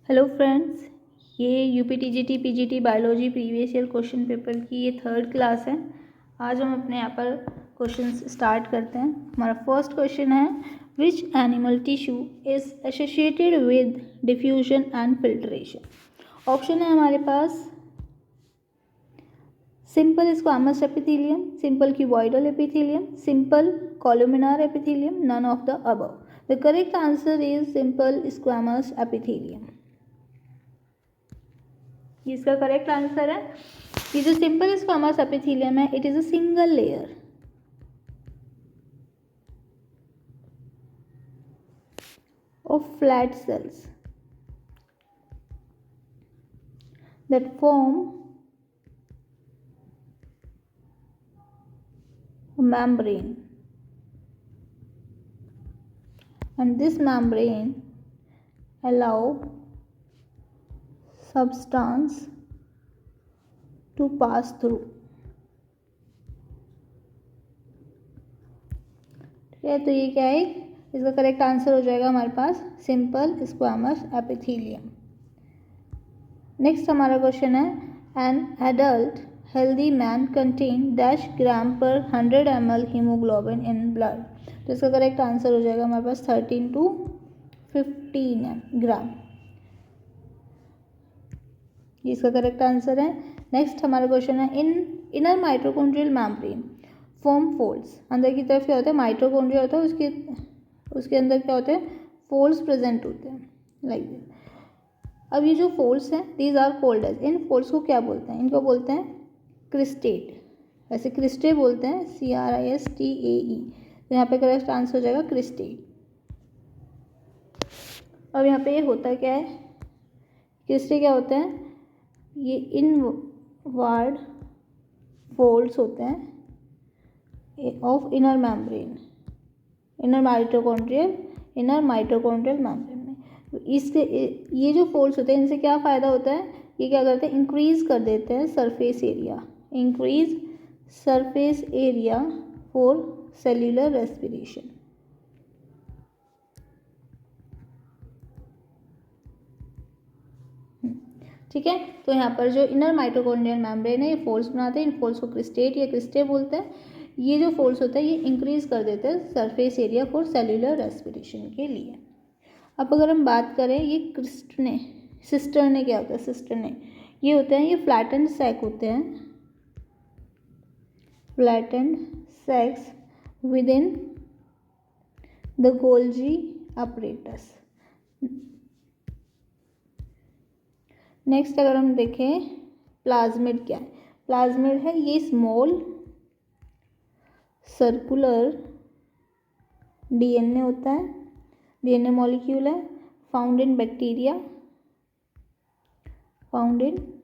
Hello friends, ये UPTGT PGT biology previous year question paper की ये थर्ड क्लास है। आज हम अपने यहाँ पर क्वेश्चंस स्टार्ट करते हैं। हमारा फर्स्ट क्वेश्चन है, which animal tissue is associated with diffusion and filtration. Option है हमारे पास simple squamous epithelium, simple cuboidal epithelium, simple columnar epithelium, none of the above. The correct answer is simple squamous epithelium. ये इसका correct answer है। ये जो simple squamous epithelium है, it is a single layer of flat cells that form a membrane, and this membrane allow substance to pass through. ठीक है, तो ये क्या है, इसका करेक्ट आंसर हो जाएगा हमारे पास सिंपल स्क्वामस एपिथेलियम। नेक्स्ट हमारा क्वेश्चन है, an adult healthy man contain dash gram per 100 ml haemoglobin in blood. तो इसका करेक्ट आंसर हो जाएगा हमारे पास 13 to 15 ग्राम। ये इसका करेक्ट आंसर है। नेक्स्ट हमारा क्वेश्चन है, इन inner mitochondrial membrane form folds. अंदर की तरफ क्या होता है, माइटोकॉन्ड्रिया होता है, उसके अंदर क्या होते हैं, फोल्ड्स प्रेजेंट होते हैं लाइक दिस। अब ये जो फोल्ड्स हैं, दीज आर कॉल्ड एज, इन फोल्ड्स को क्या बोलते हैं, इनको बोलते हैं क्रिस्टेट। वैसे क्रिस्टे बोलते हैं, CRISTAE। तो यहाँ पे करेक्ट आंसर हो जाएगा क्रिस्टेट। अब यहाँ पे ये होता क्या है, क्रिस्टे क्या होते हैं, ये इनवर्ड फोल्ड्स होते हैं of inner membrane, inner mitochondrial membrane में। तो इसके ये जो फोल्ड्स होते हैं, इनसे क्या फ़ायदा होता है, ये क्या करते हैं, इंक्रीज कर देते हैं surface area, increase surface area for cellular respiration. ठीक है, तो यहाँ पर जो इनर माइटोकॉन्ड्रियल मेम्ब्रेन है, ये फोल्ड्स बनाते हैं, इन फोल्ड्स को क्रिस्टेट या क्रिस्टे बोलते हैं। ये जो फोल्ड्स होता है, ये इंक्रीज कर देते हैं surface area for cellular respiration के लिए। अब अगर हम बात करें, ये सिस्टर्ने क्या होता है, सिस्टर्ने ये होते हैं, ये फ्लैटेंड सैक होते हैं, flattened sacs within the Golgi apparatus. Next अगर हम देखें, प्लाज्मिड क्या है, प्लाज्मिड है ये स्मॉल सर्कुलर DNA होता है, DNA मॉलिक्यूल है, फाउंड इन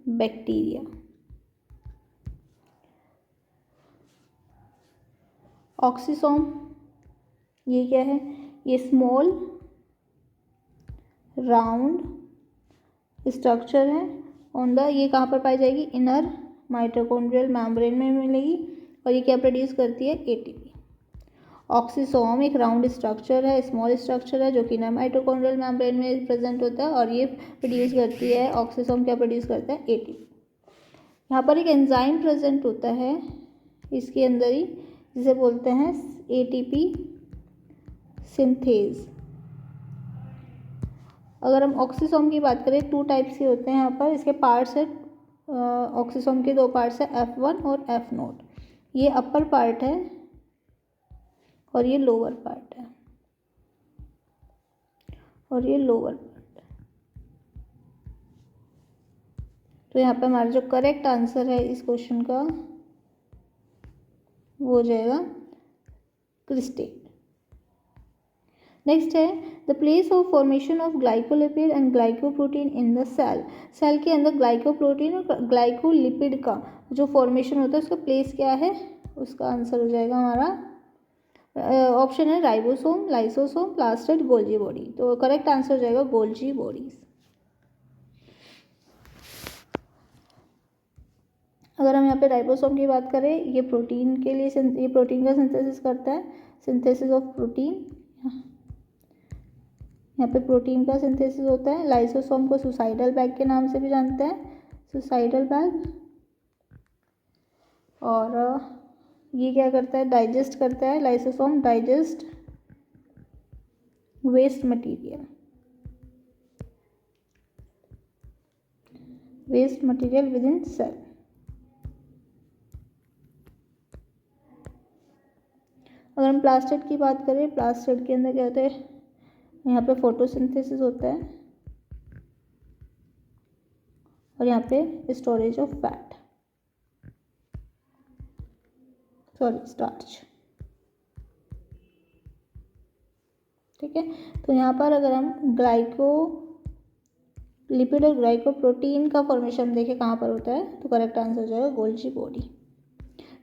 बैक्टीरिया, ऑक्सीसोम ये क्या है, ये स्मॉल राउंड स्ट्रक्चर है ऑन द, ये कहाँ पर पाई जाएगी, इनर माइटोकॉन्ड्रियल मेम्ब्रेन में मिलेगी, और ये क्या प्रोड्यूस करती है, ATP। ऑक्सीसोम एक राउंड स्ट्रक्चर है, स्मॉल स्ट्रक्चर है, जो कि इनर माइटोकॉन्ड्रियल मेम्ब्रेन में प्रेजेंट होता है, और ये प्रोड्यूस करती है, ऑक्सीसोम क्या प्रोड्यूस करता है, ATP। यहाँ पर एक एंजाइम प्रेजेंट होता है इसके अंदर ही, जिसे बोलते हैं ATP सिंथेज। अगर हम ऑक्सीसोम की बात करें, 2 टाइप्स के होते हैं यहाँ पर, इसके पार्ट्स है, ऑक्सीसोम के 2 पार्ट्स है, F1 और F0। ये अपर पार्ट है और ये लोअर पार्ट है, तो यहाँ पे हमारा जो करेक्ट आंसर है इस क्वेश्चन का वो हो जाएगा क्रिस्टेट। नेक्स्ट है, the place of formation of glycolipid and glycoprotein in the cell. Cell के अंदर ग्लाइकोप्रोटीन और ग्लाइकोलिपिड का जो फॉर्मेशन होता है, उसका प्लेस क्या है, उसका आंसर हो जाएगा हमारा ऑप्शन है ribosome, lysosome, plastid, Golgi body. तो करेक्ट आंसर हो जाएगा गोल्जी बॉडीज। अगर हम यहाँ पे राइबोसोम की बात करें, ये प्रोटीन के लिए, ये प्रोटीन का सिंथेसिस करता है, सिंथेसिस ऑफ प्रोटीन। यहाँ पे प्रोटीन का सिंथेसिस होता है। लाइसोसोम को सुसाइडल बैग के नाम से भी जानते हैं, सुसाइडल बैग। और ये क्या करता है, डाइजेस्ट करता है। Lysosome digest waste material, waste material within cell. अगर हम प्लास्टिड की बात करें, प्लास्टिड के अंदर क्या होता है, यहाँ पे फोटोसिंथेसिस होता है और यहाँ पे storage of fat, sorry starch. ठीक है, तो यहाँ पर अगर हम लिपिड और ग्लाइकोप्रोटीन का फॉर्मेशन देखें कहाँ पर होता है, तो करेक्ट आंसर हो जाएगा गोल्जी बॉडी।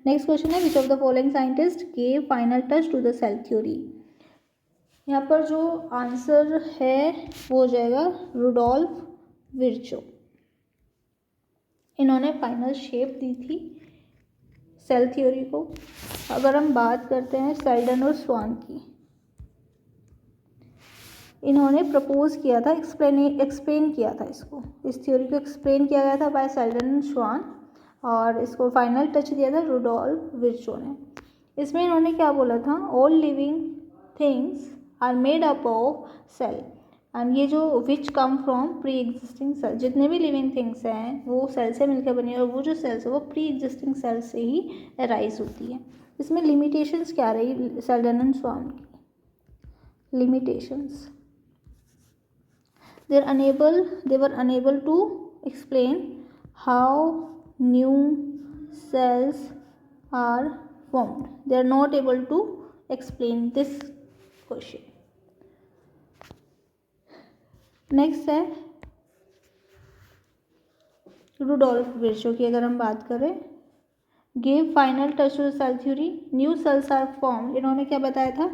नेक्स्ट क्वेश्चन है, which of the following scientist gave final touch to the cell theory. यहाँ पर जो आंसर है वो हो जाएगा रुडोल्फ विर्चो। इन्होंने फाइनल शेप दी थी सेल थ्योरी को। अगर हम बात करते हैं सेल्डन और स्वान की, इन्होंने प्रपोज किया था, एक्सप्लेन किया था इसको, इस थ्योरी को एक्सप्लेन किया गया था बाय सेल्डन एंड स्वान, और इसको फाइनल टच दिया था रुडोल्फ विर्चो ने। इसमें इन्होंने क्या बोला था, all living things are made up of cell, and ये जो which come from pre existing cell, जितने भी लिविंग थिंग्स हैं वो सेल से मिलकर बनी है, और वो जो सेल्स है वो प्री एग्जिस्टिंग सेल से ही अराइज होती है। इसमें लिमिटेशंस क्या रही सेल्डन एंड स्वान की, limitations, they were unable to explain how new cells are formed. They are not able to explain this question. Next है रुडोल्फ विर्चो की। अगर हम बात करें, give final touch to cell theory, new cells are form. इन्होंने क्या बताया था,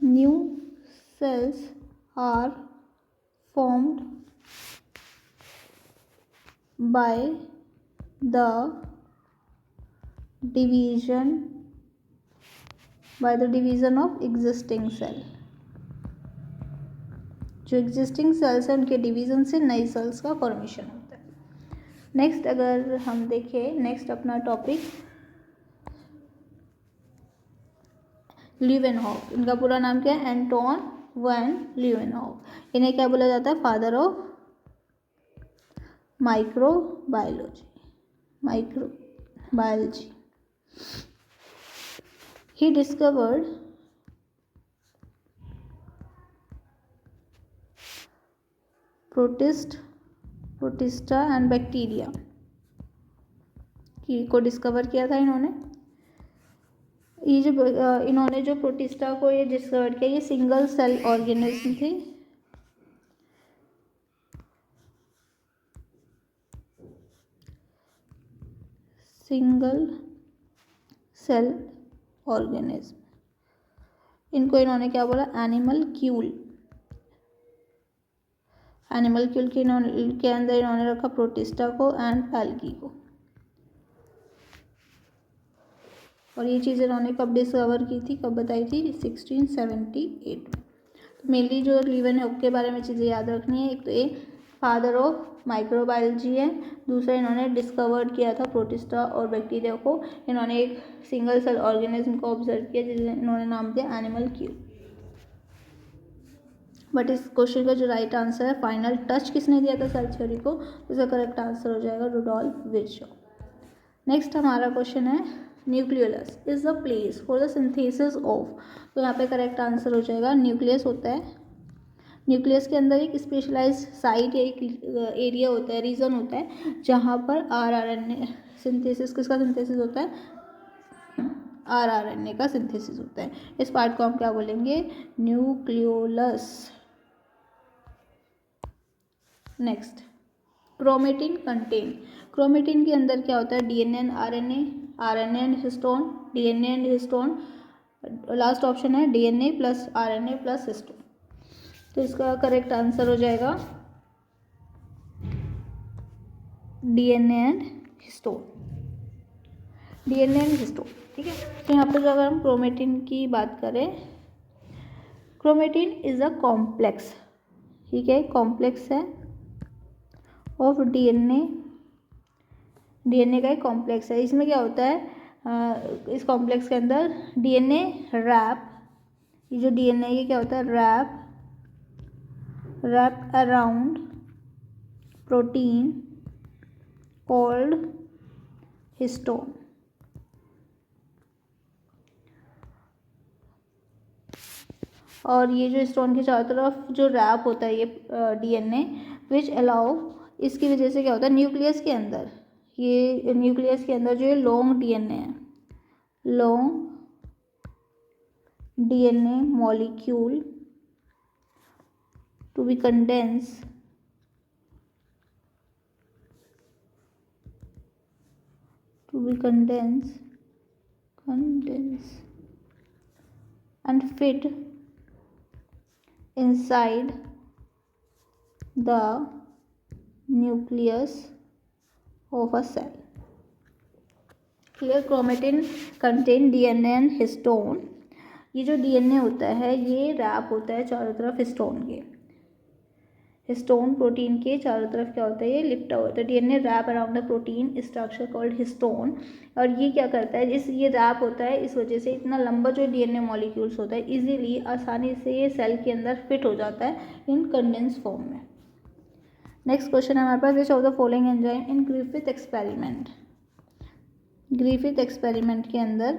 new cells are formed by the division of existing cell। जो existing cells है उनके डिवीजन से नई सेल्स का फॉर्मेशन होता है। नेक्स्ट अगर हम देखें, नेक्स्ट अपना टॉपिक ल्यूवेनहॉफ। इनका पूरा नाम क्या है, एंटोन वैन ल्यूवेनहॉफ। इन्हें क्या बोला जाता है, father of microbiology. He discovered protista and bacteria को डिस्कवर किया था इन्होंने। ये जो इन्होंने जो प्रोटिस्टा को ये डिस्कवर किया, ये सिंगल सेल ऑर्गेनिज्म थी। सिंगल सेल ऑर्गेनिज्म, इनको इन्होंने क्या बोला, एनिमलक्यूल के अंदर इन्होंने रखा प्रोटिस्टा को एंड एल्गी को। और ये चीज़ इन्होंने कब डिस्कवर की थी, कब बताई थी, 1678। तो मेनली जो ल्यूवेनहॉफ के बारे में चीज़ें याद रखनी है, एक तो ये फादर ऑफ माइक्रोबायोलॉजी है, दूसरा इन्होंने डिस्कवर किया था प्रोटिस्टा और बैक्टीरिया को। इन्होंने एक सिंगल सेल ऑर्गेनिज्म को ऑब्जर्व किया जिसे इन्होंने नाम दिया एनिमलक्यूल। बट इस क्वेश्चन का जो राइट आंसर है, फाइनल टच किसने दिया था सेल थ्योरी को, इसका करेक्ट आंसर हो जाएगा रुडोल्फ विर्चो। नेक्स्ट हमारा क्वेश्चन है, nucleolus is the place for the synthesis of. तो यहाँ पे करेक्ट आंसर हो जाएगा न्यूक्लियस होता है। न्यूक्लियस के अंदर एक स्पेशलाइज साइट या एक एरिया होता है, रीजन होता है, जहाँ पर आरआरएनए सिंथेसिस, किसका सिंथेसिस होता है, आरआरएनए का सिंथेसिस होता है। इस पार्ट को हम क्या बोलेंगे, nucleolus. Next, chromatin content. Chromatin के अंदर क्या होता है, DNA and RNA, RNA and histone, DNA and histone, last option है DNA plus RNA plus histone. तो इसका करेक्ट आंसर हो जाएगा DNA and histone, DNA and histone. ठीक है, तो यहाँ पर जो अगर हम क्रोमेटिन की बात करें, क्रोमेटिन इज अ कॉम्प्लेक्स ये क्या है, कॉम्प्लेक्स है ऑफ डीएनए, डीएनए का एक कॉम्प्लेक्स है। इसमें क्या होता है, इस कॉम्प्लेक्स के अंदर डीएनए रैप, ये जो डीएनए ये क्या होता है, wrap around protein called histone. और ये जो हिस्टोन के चारों तरफ जो रैप होता है ये डीएनए विच अलाउ, इसकी वजह से क्या होता है, न्यूक्लियस के अंदर, ये न्यूक्लियस के अंदर जो है लॉन्ग डीएनए है, long DNA molecule to be condense and fit inside the nucleus of a cell. Clear, chromatin contain DNA and histone। ये जो DNA होता है ये रैप होता है चारों तरफ हिस्टोन के, हिस्टोन प्रोटीन के चारों तरफ क्या होता है, ये लिपटा हुआ होता है। DNA wrap around the protein structure called histone. और ये क्या करता है, इस ये रैप होता है, इस वजह से इतना लंबा जो डीएनए मॉलिक्यूल्स होता है इजीली आसानी से ये सेल के अंदर फिट हो जाता है इन कंडेंस फॉर्म में। नेक्स्ट क्वेश्चन है हमारे पास, which of the following enzyme in Griffith experiment, Griffith experiment के अंदर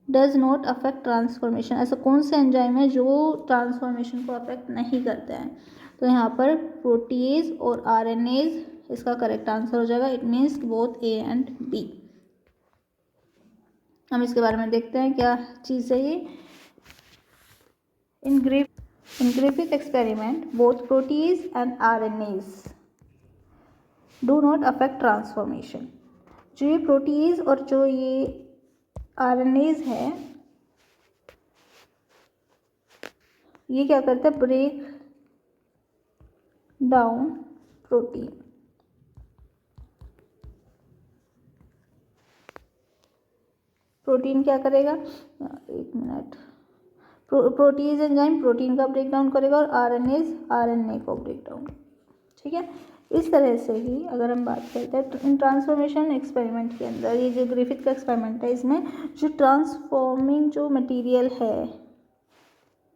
डज नॉट अफेक्ट ट्रांसफॉर्मेशन, ऐसा कौन सा एंजाइम है जो ट्रांसफॉर्मेशन को अफेक्ट नहीं करता है। तो यहाँ पर प्रोटीज और आरएनएज इसका करेक्ट आंसर हो जाएगा। It means both A and B. हम इसके बारे में देखते हैं क्या चीज़ है ये। इन Griffith experiment both proteases and RNase do not affect transformation. जो ये प्रोटीज और जो ये आरएनएज है ये क्या करता है, ब्रेक डाउन प्रोटीन। प्रोटीन क्या करेगा, एक मिनट, प्रोटीज एंजाइम प्रोटीन का ब्रेक डाउन करेगा और आरएनएज आरएनए को ब्रेक डाउन, ठीक है। इस तरह से ही अगर हम बात करते हैं इन ट्रांसफॉर्मेशन एक्सपेरिमेंट के अंदर, ये जो ग्रिफिथ का एक्सपेरिमेंट है इसमें जो ट्रांसफॉर्मिंग जो मटेरियल है,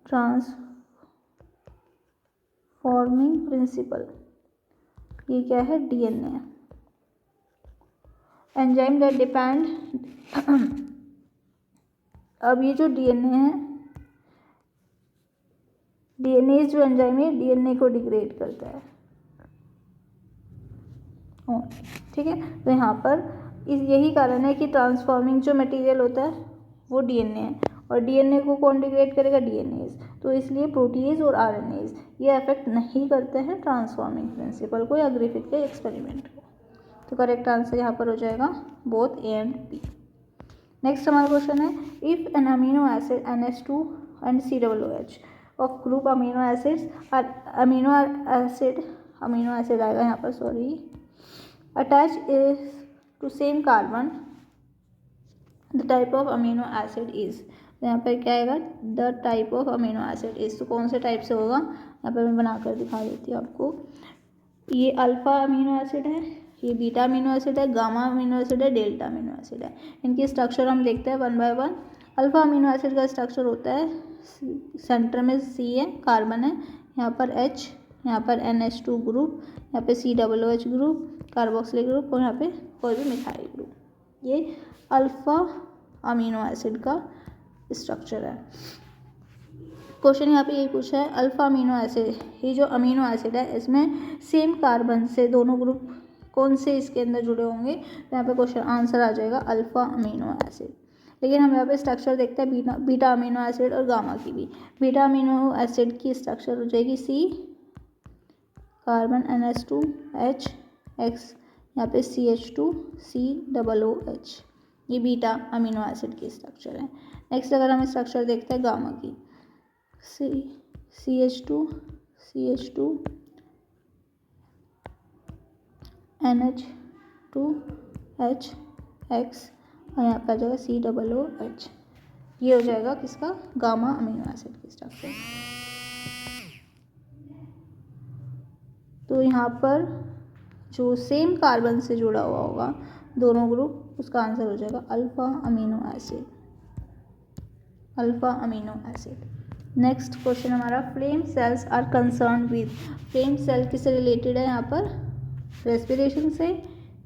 ट्रांसफॉर्मिंग प्रिंसिपल, ये क्या है, डीएनए एंजाइम दैट डिपेंड। अब ये जो डीएनए है, डीएनए जो एंजाइम है डीएनए को डिग्रेड करता है, ठीक है। तो यहाँ पर यही कारण है कि ट्रांसफॉर्मिंग जो मटेरियल होता है वो डीएनए है और डीएनए को कौन डिग्रेड करेगा, डीएनएज। तो इसलिए प्रोटीज और आरएनएज ये अफेक्ट नहीं करते हैं ट्रांसफॉर्मिंग प्रिंसिपल को या ग्रिफिथ के एक्सपेरिमेंट को। तो करेक्ट आंसर यहाँ पर हो जाएगा both A and B. Next हमारा क्वेश्चन है, if an amino acid NH2 and COOH of group amino acids amino acid आएगा यहाँ पर, sorry, attach is to same carbon the type of amino acid is। तो यहाँ पर क्या आएगा, the type of amino acid is। तो कौन से टाइप से होगा, यहाँ पर मैं बनाकर दिखा देती हूँ आपको। ये अल्फ़ा अमीनो एसिड है, ये बीटा अमीनो एसिड है, गामा अमीनो एसिड है, डेल्टा अमीनो एसिड है। इनकी स्ट्रक्चर हम देखते हैं one by one. Alpha amino acid का स्ट्रक्चर होता है, सेंटर में C है, कार्बन है, यहाँ पर H, यहाँ पर NH2 ग्रुप, यहाँ पे COOH ग्रुप, कार्बोक्सिलिक ग्रुप और यहाँ पे कोई भी मिथाइल ग्रुप। ये अल्फ़ा अमीनो एसिड का स्ट्रक्चर है। क्वेश्चन यहाँ पे ये पूछा है, अल्फ़ा अमीनो एसिड, ये जो अमीनो एसिड है इसमें सेम कार्बन से दोनों ग्रुप कौन से इसके अंदर जुड़े होंगे। तो यहाँ पे क्वेश्चन आंसर आ जाएगा अल्फ़ा अमीनो एसिड। लेकिन हम यहाँ पे स्ट्रक्चर देखते हैं बीटा अमीनो एसिड और गामा की भी। बीटा अमीनो एसिड की स्ट्रक्चर हो जाएगी C, carbon NH2 H X, यहाँ पे CH2 COOH, ये बीटा अमीनो एसिड की स्ट्रक्चर है। नेक्स्ट अगर हम स्ट्रक्चर देखते हैं गामा की, CH2 NH2 H X और यहाँ पर आ जाएगा COOH, ये हो जाएगा किसका, गामा अमीनो एसिड की स्ट्रक्चर। तो यहाँ पर जो सेम कार्बन से जुड़ा हुआ होगा दोनों ग्रुप, उसका आंसर हो जाएगा alpha amino acid, alpha amino acid. Next question हमारा, flame cells are concern with, flame cell किससे रिलेटेड है यहाँ पर, रेस्पिरेशन से,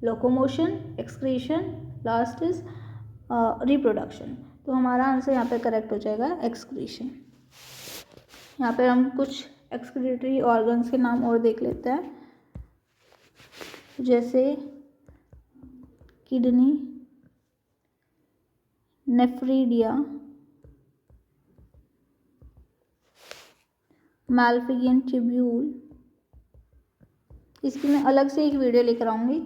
locomotion, excretion, last is reproduction. तो हमारा आंसर यहाँ पे करेक्ट हो जाएगा एक्सक्रीशन। यहाँ पे हम कुछ एक्सक्रीटरी ऑर्गन्स के नाम और देख लेते हैं, जैसे किडनी, नेफ्रीडिया, मैल्फिगियन ट्यूब्यूल। इसकी मैं अलग से एक वीडियो लेकर आऊँगी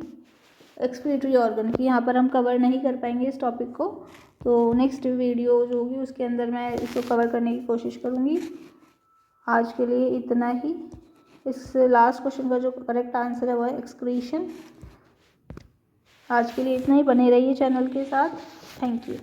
एक्सक्रीटरी ऑर्गन की, यहाँ पर हम कवर नहीं कर पाएंगे इस टॉपिक को, तो नेक्स्ट वीडियो जो होगी उसके अंदर मैं इसको कवर करने की कोशिश करूँगी। आज के लिए इतना ही। इस लास्ट क्वेश्चन का जो करेक्ट आंसर है वो है एक्सक्रीशन। आज के लिए इतना ही, बने रहिए चैनल के साथ। Thank you.